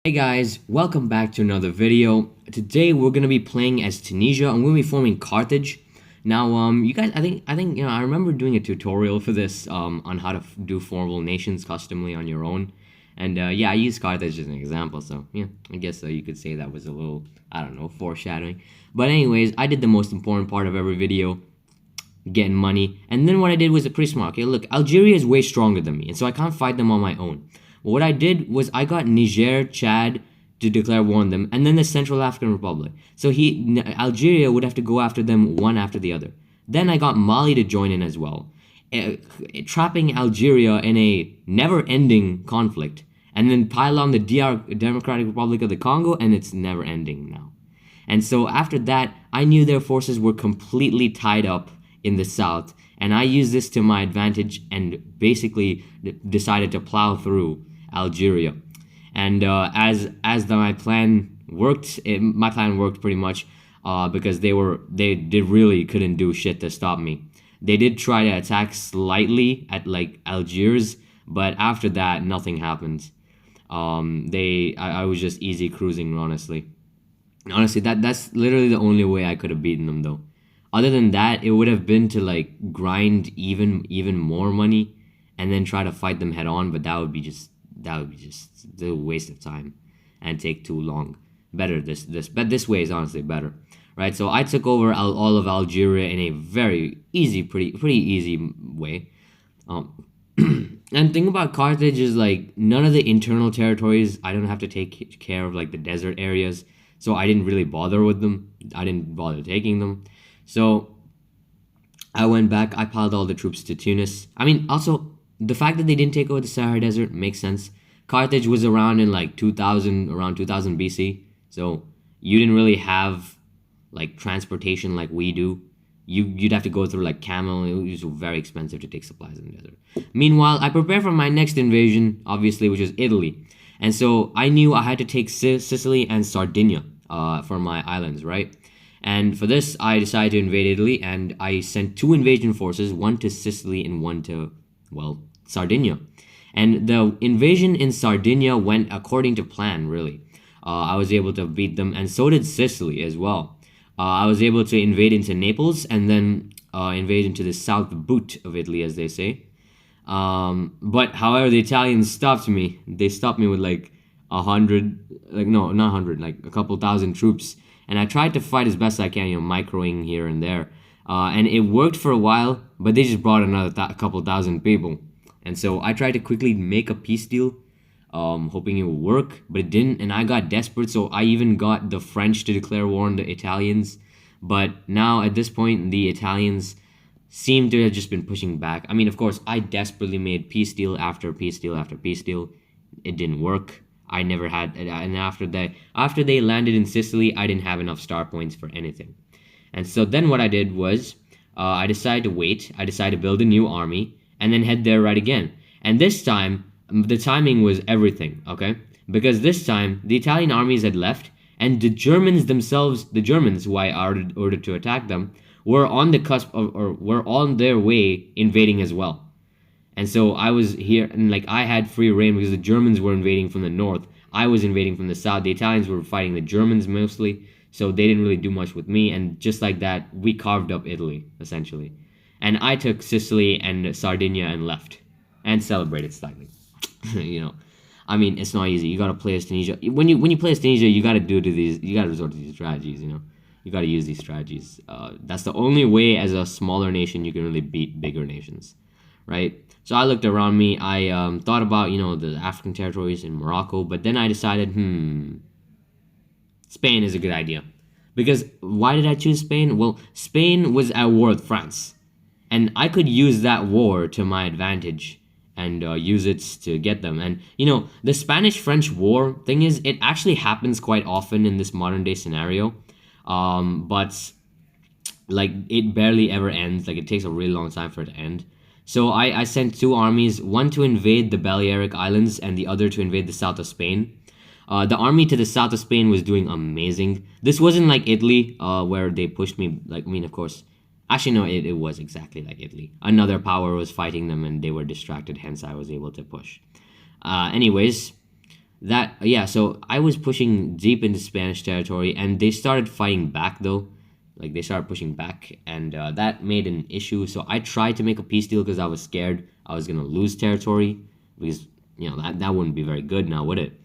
Hey guys, welcome back to another video. Today we're gonna be playing as Tunisia. I'm gonna be forming Carthage. Now, you guys, I think I remember doing a tutorial for this on how to do formable nations customly on your own, and yeah, I used Carthage as an example. So yeah, I guess you could say that was a little, I don't know, foreshadowing. But anyways, I did the most important part of every video, getting money. And then what I did was pretty smart. Okay, look, Algeria is way stronger than me, and so I can't fight them on my own. But what I did was I got Niger, Chad to declare war on them, and then the Central African Republic. So Algeria would have to go after them one after the other. Then I got Mali to join in as well, trapping Algeria in a never-ending conflict, and then pile on the Democratic Republic of the Congo, and it's never-ending now. And so after that, I knew their forces were completely tied up in the south, and I used this to my advantage and basically decided to plow through Algeria. And my plan worked, my plan worked pretty much because they really couldn't do shit to stop me. They did try to attack slightly at like Algiers, but after that nothing happened. I was just easy cruising, honestly. Honestly, that's literally the only way I could have beaten them though. Other than that, it would have been to like grind even more money and then try to fight them head on, but that would be just a waste of time and take too long. Better this way is honestly better. Right? So I took over all of Algeria in a very easy, pretty easy way. And thing about Carthage is like none of the internal territories, I don't have to take care of like the desert areas. So I didn't really bother with them. I didn't bother taking them. So I went back. I piled all the troops to Tunis. I mean, also the fact that they didn't take over the Sahara Desert makes sense. Carthage was around in like around 2000 BC. So you didn't really have like transportation like we do. You'd have to go through like camel. It was very expensive to take supplies in the desert. Meanwhile, I prepared for my next invasion, obviously, which is Italy. And so I knew I had to take Sicily and Sardinia for my islands, right? And for this, I decided to invade Italy, and I sent two invasion forces, one to Sicily and one to, well, Sardinia. And the invasion in Sardinia went according to plan, really. I was able to beat them, and so did Sicily as well. I was able to invade into Naples and then invade into the south boot of Italy, as they say. But however, the Italians stopped me. They stopped me with like 100, like no, not 100, like a couple thousand troops. And I tried to fight as best I can, microing here and there. And it worked for a while, but they just brought another couple thousand people. And so I tried to quickly make a peace deal, hoping it would work, but it didn't. And I got desperate, so I even got the French to declare war on the Italians. But now at this point, the Italians seem to have just been pushing back. I mean, of course, I desperately made peace deal after peace deal after peace deal. It didn't work. I never had, and after they landed in Sicily, I didn't have enough star points for anything. And so then what I did was, I decided to wait. I decided to build a new army and then head there right again. And this time, the timing was everything, okay? Because this time, the Italian armies had left, and the Germans themselves, the Germans who I ordered to attack them, were on the cusp of, or were on their way invading as well. And so I was here, and like I had free reign because the Germans were invading from the north. I was invading from the south. The Italians were fighting the Germans mostly, so they didn't really do much with me. And just like that, we carved up Italy, essentially. And I took Sicily and Sardinia and left, and celebrated slightly. I mean, it's not easy. You gotta play as Tunisia. When you play as Tunisia, you gotta resort to these strategies. You gotta use these strategies. That's the only way as a smaller nation you can really beat bigger nations, right? So I looked around me. I thought about the African territories in Morocco, but then I decided, Spain is a good idea. Because why did I choose Spain? Well, Spain was at war with France, and I could use that war to my advantage and use it to get them. And the Spanish-French War thing is, it actually happens quite often in this modern day scenario, but like it barely ever ends. Like it takes a really long time for it to end. So I sent two armies, one to invade the Balearic Islands and the other to invade the south of Spain. The army to the south of Spain was doing amazing. This wasn't like Italy, where they pushed me. Like, I mean, of course, actually no, it was exactly like Italy. Another power was fighting them and they were distracted, hence I was able to push. Anyways, that yeah, so I was pushing deep into Spanish territory, and they started fighting back though. Like they started pushing back, and that made an issue. So I tried to make a peace deal because I was scared I was gonna lose territory, because that wouldn't be very good now, would it?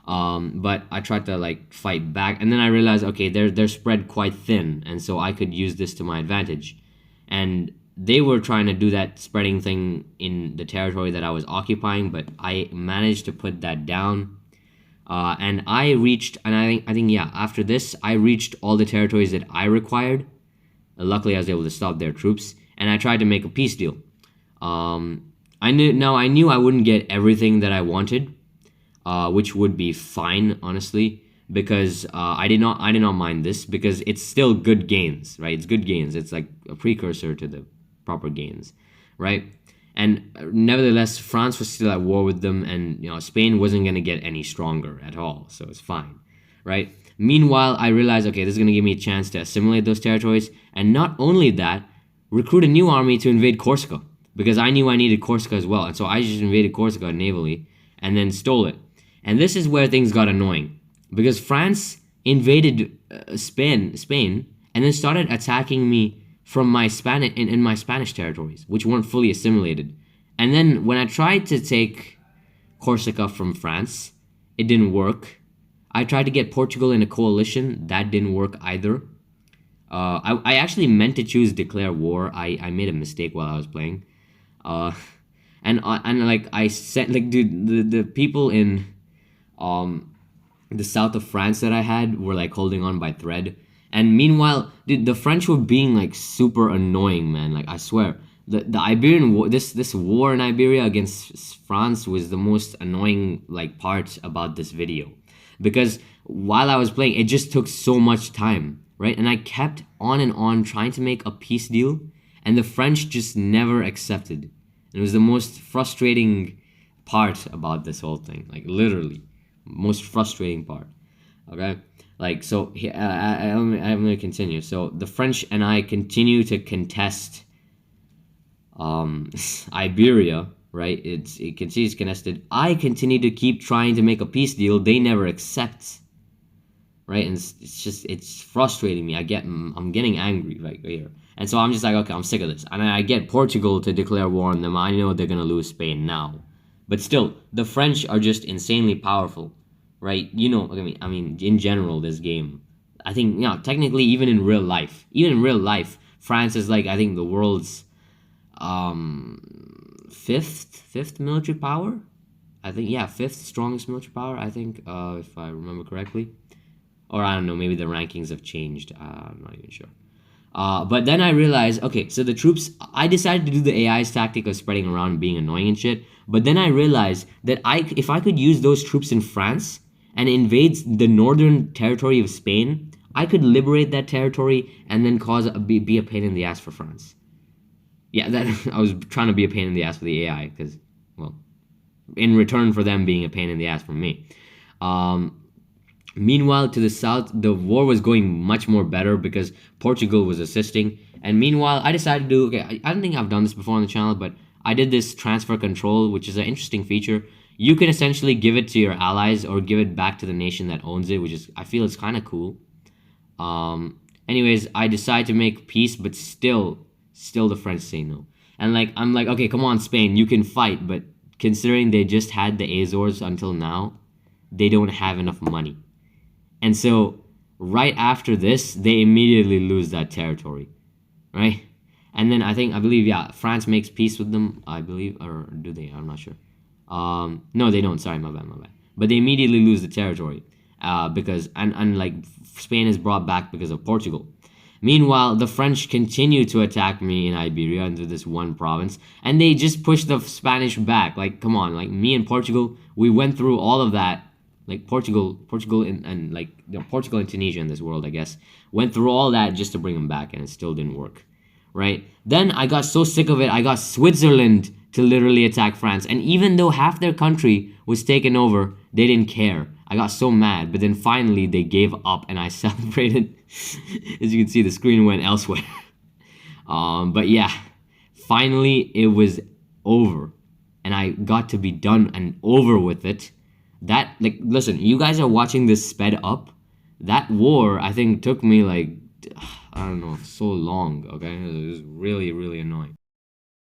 But I tried to like fight back, and then I realized, okay, they're spread quite thin, and so I could use this to my advantage. And they were trying to do that spreading thing in the territory that I was occupying, but I managed to put that down. And I reached, and I think yeah, after this, I reached all the territories that I required. Luckily, I was able to stop their troops, and I tried to make a peace deal. I knew I wouldn't get everything that I wanted, which would be fine, honestly, because I did not mind this, because it's still good gains, right? It's good gains. It's like a precursor to the proper gains, right? And nevertheless, France was still at war with them, and Spain wasn't gonna get any stronger at all, so it's fine, right? Meanwhile, I realized, okay, this is gonna give me a chance to assimilate those territories, and not only that, recruit a new army to invade Corsica, because I knew I needed Corsica as well, and so I just invaded Corsica navally and then stole it. And this is where things got annoying, because France invaded Spain, and then started attacking me from my in my Spanish territories, which weren't fully assimilated. And then when I tried to take Corsica from France, it didn't work. I tried to get Portugal in a coalition. That didn't work either. I actually meant to choose declare war. I made a mistake while I was playing. Uh, and like I said, like dude, the people in the south of France that I had were like holding on by thread. And meanwhile, dude, the French were being like super annoying, man. Like I swear, the Iberian war, this war in Iberia against France was the most annoying like part about this video, because while I was playing, it just took so much time, right? And I kept on and on trying to make a peace deal, and the French just never accepted. And it was the most frustrating part about this whole thing, like literally, most frustrating part. Okay. Like, so I'm going to continue. So the French and I continue to contest Iberia, right? It continues contested. I continue to keep trying to make a peace deal. They never accept, right? And it's frustrating me. I'm getting angry right here. And so I'm just like, okay, I'm sick of this. And I get Portugal to declare war on them. I know they're going to lose Spain now. But still, the French are just insanely powerful. Right, I mean, in general, this game, I think, technically, even in real life, France is like, I think, the world's fifth military power. I think, yeah, fifth strongest military power. I think, if I remember correctly, or I don't know, maybe the rankings have changed. I'm not even sure. But then I realized, okay, so the troops, I decided to do the AI's tactic of spreading around and being annoying and shit. But then I realized that if I could use those troops in France and invades the northern territory of Spain, I could liberate that territory and then be a pain in the ass for France. Yeah, that I was trying to be a pain in the ass for the AI, because, well, in return for them being a pain in the ass for me. Meanwhile, to the south, the war was going much more better because Portugal was assisting. And meanwhile, I decided to do, okay, I don't think I've done this before on the channel, but I did this transfer control, which is an interesting feature. You can essentially give it to your allies or give it back to the nation that owns it, which is, I feel it's kind of cool. Anyways, I decide to make peace, but still the French say no. And like, I'm like, okay, come on, Spain, you can fight, but considering they just had the Azores until now, they don't have enough money. And so, right after this, they immediately lose that territory, right? And then I believe, yeah, France makes peace with them, I believe, or do they? I'm not sure. No, they don't. Sorry, my bad. But they immediately lose the territory, because and like Spain is brought back because of Portugal. Meanwhile, the French continue to attack me in Iberia, into this one province, and they just push the Spanish back. Like, come on, like me and Portugal, we went through all of that. Like Portugal and like Portugal and Tunisia in this world, I guess, went through all that just to bring them back, and it still didn't work, right? Then I got so sick of it, I got Switzerland to literally attack France, and even though half their country was taken over, they didn't care. I got so mad, but then finally they gave up, and I celebrated. As you can see, the screen went elsewhere. But yeah, finally it was over, and I got to be done and over with it. That, like, listen, you guys are watching this sped up. That war, I think, took me like, I don't know, so long. Okay, it was really, really annoying.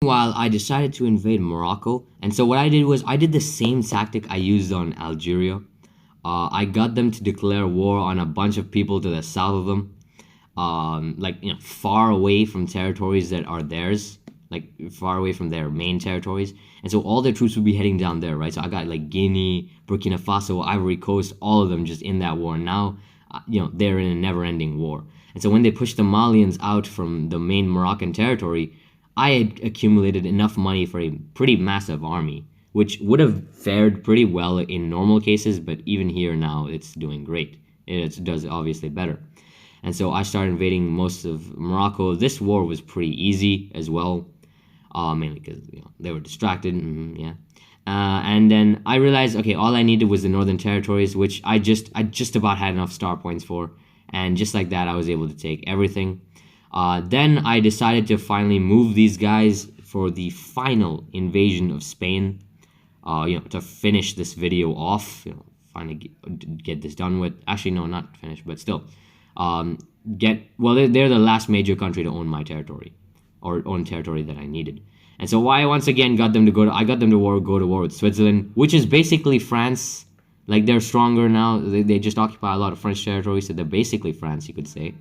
While I decided to invade Morocco, and so what I did was I did the same tactic I used on Algeria. I got them to declare war on a bunch of people to the south of them, like, far away from territories that are theirs, like far away from their main territories. And so all their troops would be heading down there, right? So I got like Guinea, Burkina Faso, Ivory Coast, all of them just in that war. And now, they're in a never-ending war. And so when they pushed the Malians out from the main Moroccan territory, I had accumulated enough money for a pretty massive army, which would have fared pretty well in normal cases, but even here now, it's doing great. It does obviously better. And so I started invading most of Morocco. This war was pretty easy as well, mainly because they were distracted. Yeah. And then I realized, okay, all I needed was the northern territories, which I just about had enough star points for, and just like that, I was able to take everything. Then I decided to finally move these guys for the final invasion of Spain. To finish this video off, finally get this done with. Actually, no, not finish, but still, they're the last major country to own my territory, or own territory that I needed. And so I once again got them to go to war with Switzerland, which is basically France. Like, they're stronger now. They just occupy a lot of French territory, so they're basically France, you could say.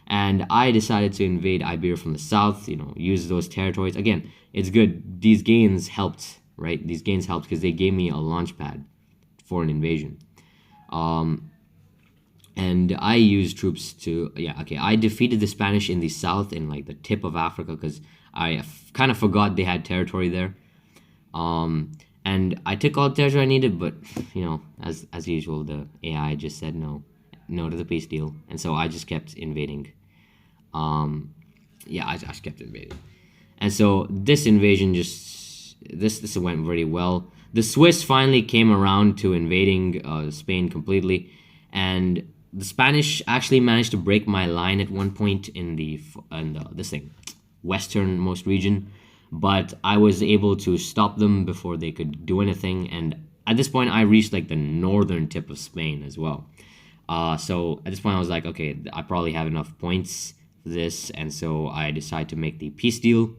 And I decided to invade Iberia from the south, use those territories. Again, it's good. These gains helped, right? These gains helped because they gave me a launch pad for an invasion. And I used troops to, I defeated the Spanish in the south, in like the tip of Africa, because I kind of forgot they had territory there. And I took all the territory I needed, but, as usual, the AI just said no to the peace deal. And so I just kept invading. I just kept invading. And so this invasion this went very well. The Swiss finally came around to invading Spain completely, and the Spanish actually managed to break my line at one point in the westernmost region, but I was able to stop them before they could do anything. And at this point, I reached like the northern tip of Spain as well. So at this point, I was like, okay, I probably have enough points for this, and so I decide to make the peace deal.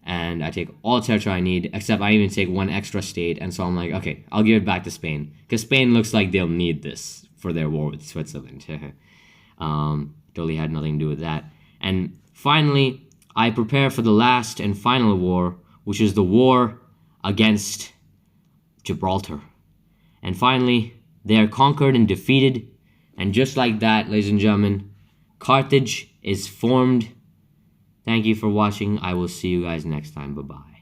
And I take all territory I need, except I even take one extra state. And so I'm like, okay, I'll give it back to Spain, because Spain looks like they'll need this for their war with Switzerland. Totally had nothing to do with that. And finally, I prepare for the last and final war, which is the war against Gibraltar. And finally, they are conquered and defeated. And just like that, ladies and gentlemen, Carthage is formed. Thank you for watching. I will see you guys next time. Bye-bye.